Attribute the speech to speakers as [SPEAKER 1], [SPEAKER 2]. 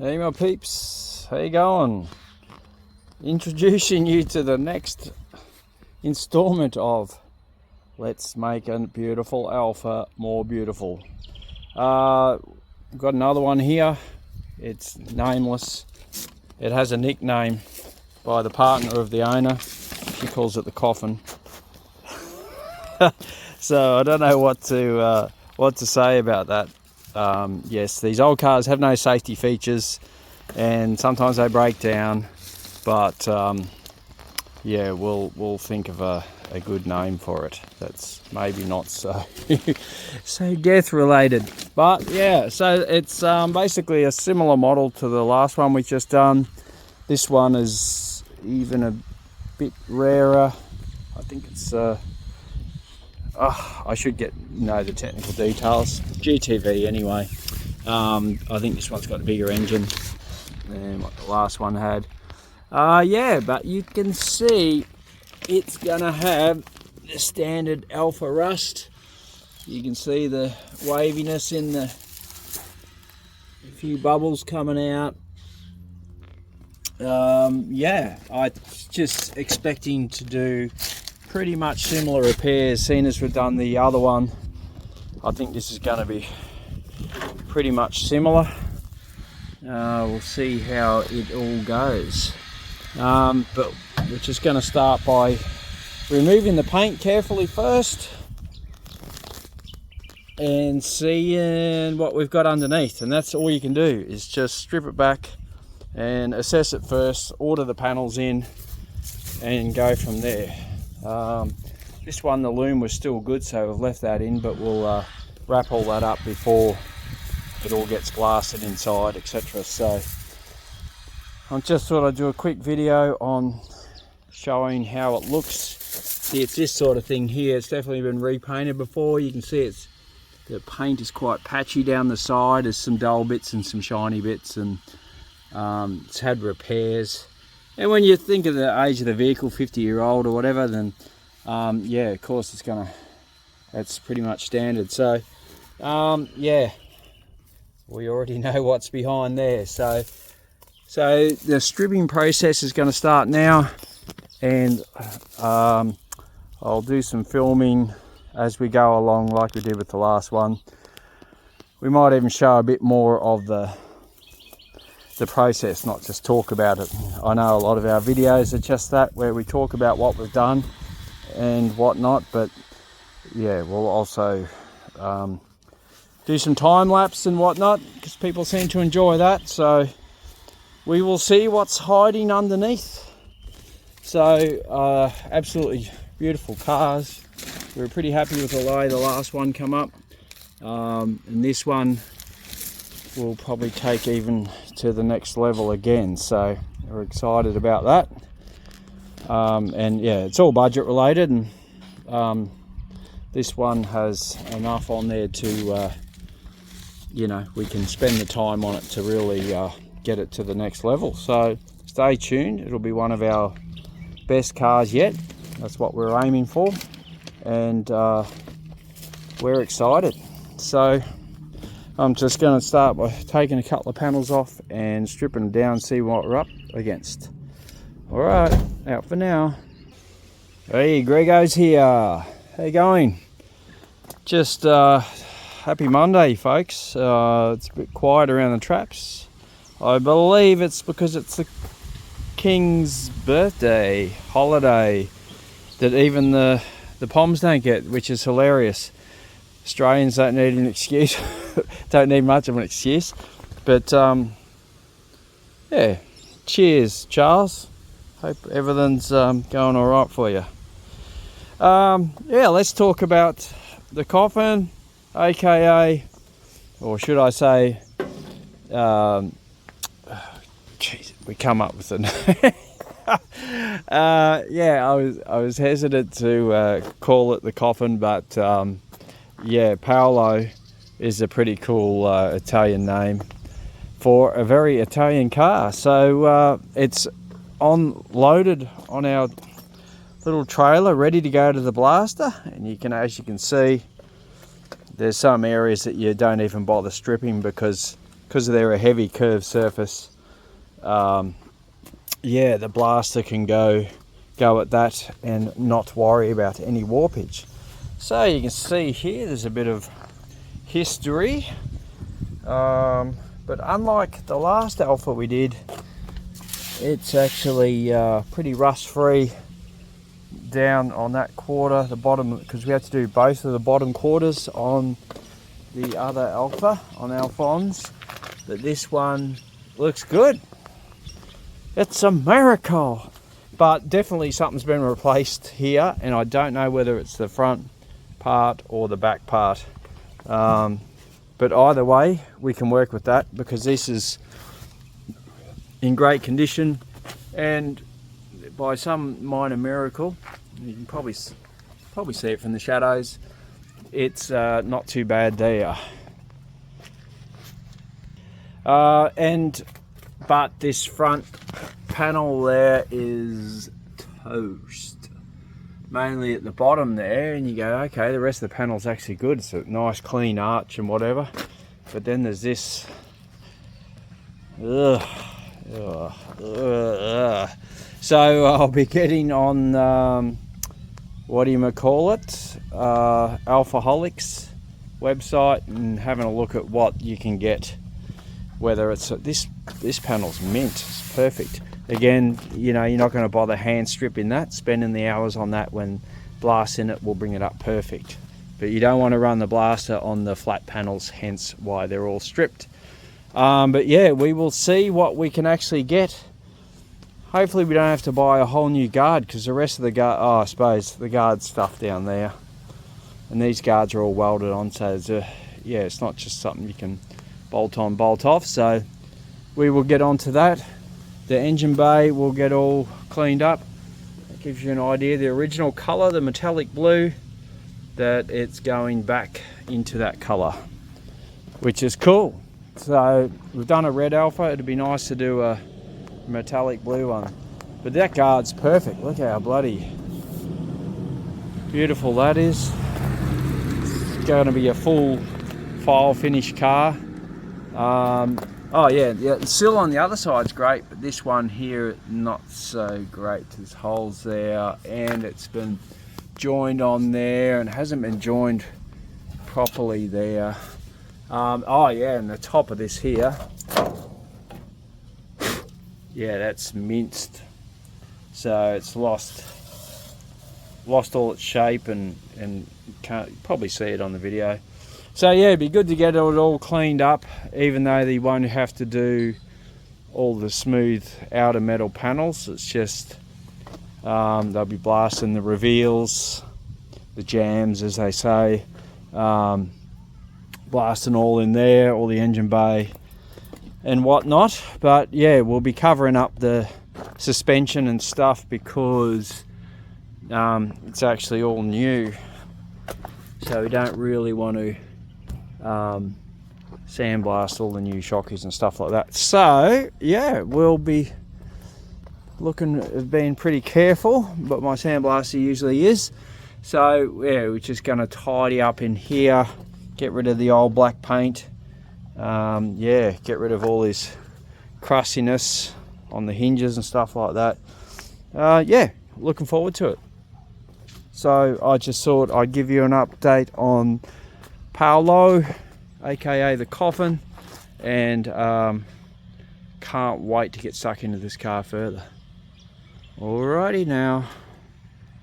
[SPEAKER 1] Hey my peeps, how you going? Introducing you to the next installment of Let's Make a Beautiful Alpha More Beautiful. Got another one here. It's nameless. It has a nickname by the partner of the owner. She calls it the coffin. So I don't know what to say about that. Yes, these old cars have no safety features and sometimes they break down, but yeah, we'll think of a good name for it that's maybe not so so death related. But yeah, so it's basically a similar model to the last one we just done. This one is even a bit rarer. I think it's I should know the technical details. GTV anyway. I think this one's got a bigger engine than what the last one had. Yeah, but you can see it's gonna have the standard Alpha rust. You can see the waviness in a few bubbles coming out. Yeah, I just expecting to do pretty much similar repairs, seeing as we've done the other one. I think this is going to be pretty much similar. We'll see how it all goes, but we're just going to start by removing the paint carefully first and seeing what we've got underneath. And that's all you can do, is just strip it back and assess it first, order the panels in and go from there. This one, the loom was still good, so we've left that in, but we'll wrap all that up before it all gets blasted inside, etc. So I just thought I'd do a quick video on showing how it looks. See, it's this sort of thing here. It's definitely been repainted before. You can see the paint is quite patchy down the side. There's some dull bits and some shiny bits, and it's had repairs. And when you think of the age of the vehicle, 50-year-old or whatever, then yeah, of course that's pretty much standard. So yeah, we already know what's behind there. So the stripping process is going to start now, and I'll do some filming as we go along like we did with the last one. We might even show a bit more of the process, not just talk about it. I know a lot of our videos are just that, where we talk about what we've done and whatnot, but yeah, we'll also do some time lapse and whatnot, because people seem to enjoy that. So we will see what's hiding underneath. So absolutely beautiful cars. We were pretty happy with the way the last one come up, and this one will probably take even to the next level again, so we're excited about that. And yeah, it's all budget related, and this one has enough on there to we can spend the time on it to really get it to the next level. So stay tuned, it'll be one of our best cars yet. That's what we're aiming for, and we're excited. So I'm just going to start by taking a couple of panels off and stripping them down, see what we're up against. Alright, out for now. Hey, Grego's here. How you going? Just happy Monday, folks. It's a bit quiet around the traps. I believe it's because it's the King's birthday holiday that even the Poms don't get, which is hilarious. Australians don't need an excuse. Don't need much of an excuse, but yeah, cheers, Charles. Hope everything's going all right for you. Yeah, let's talk about the coffin, aka, or should I say, geez, we come up with it. Yeah, I was hesitant to call it the coffin, but yeah, Paolo is a pretty cool Italian name for a very Italian car. So it's loaded on our little trailer, ready to go to the blaster, and as you can see, there's some areas that you don't even bother stripping because because they're a heavy curved surface, yeah, the blaster can go at that and not worry about any warpage. So you can see here there's a bit of history, but unlike the last Alpha we did, it's actually pretty rust free down on that quarter, the bottom, because we had to do both of the bottom quarters on the other Alpha, on Alphons. But this one looks good. It's a miracle. But definitely something's been replaced here, and I don't know whether it's the front part or the back part. But either way, we can work with that because this is in great condition, and by some minor miracle, you can probably see it from the shadows, it's not too bad there. But this front panel there is toast, mainly at the bottom there, and you go, okay, the rest of the panel's actually good. It's a nice clean arch and whatever, but then there's this So I'll be getting on Alphaholics website and having a look at what you can get, whether it's this panel's mint. It's perfect. Again, you know, you're not going to bother hand stripping that. Spending the hours on that when blast in it will bring it up perfect, but you don't want to run the blaster on the flat panels, hence why they're all stripped. But yeah, we will see what we can actually get. Hopefully we don't have to buy a whole new guard, because the rest of the guard, I suppose the guard stuff down there, and these guards are all welded on, so yeah, it's not just something you can bolt on, bolt off. So we will get onto that. The engine bay will get all cleaned up. That gives you an idea. The original color, the metallic blue, that it's going back into that color, which is cool. So we've done a red Alpha. It'd be nice to do a metallic blue one, but that guard's perfect. Look how bloody beautiful that is. It's going to be a full file finish car. Oh yeah, the sill on the other side's great, but this one here not so great. There's holes there, and it's been joined on there and hasn't been joined properly there. Oh yeah, and the top of this here, yeah, that's minced, so it's lost all its shape, and can't probably see it on the video. So yeah, it'd be good to get it all cleaned up, even though they won't have to do all the smooth outer metal panels. It's just they'll be blasting the reveals, the jams as they say, blasting all in there, all the engine bay and whatnot. But yeah, we'll be covering up the suspension and stuff because it's actually all new, so we don't really want to sandblast all the new shockies and stuff like that. So yeah, we'll be looking at being pretty careful, but my sandblaster usually is. So yeah, we're just going to tidy up in here, get rid of the old black paint, yeah, get rid of all this crustiness on the hinges and stuff like that. Yeah, looking forward to it. So I just thought I'd give you an update on Paolo, aka the Coffin, and can't wait to get stuck into this car further. Alrighty now.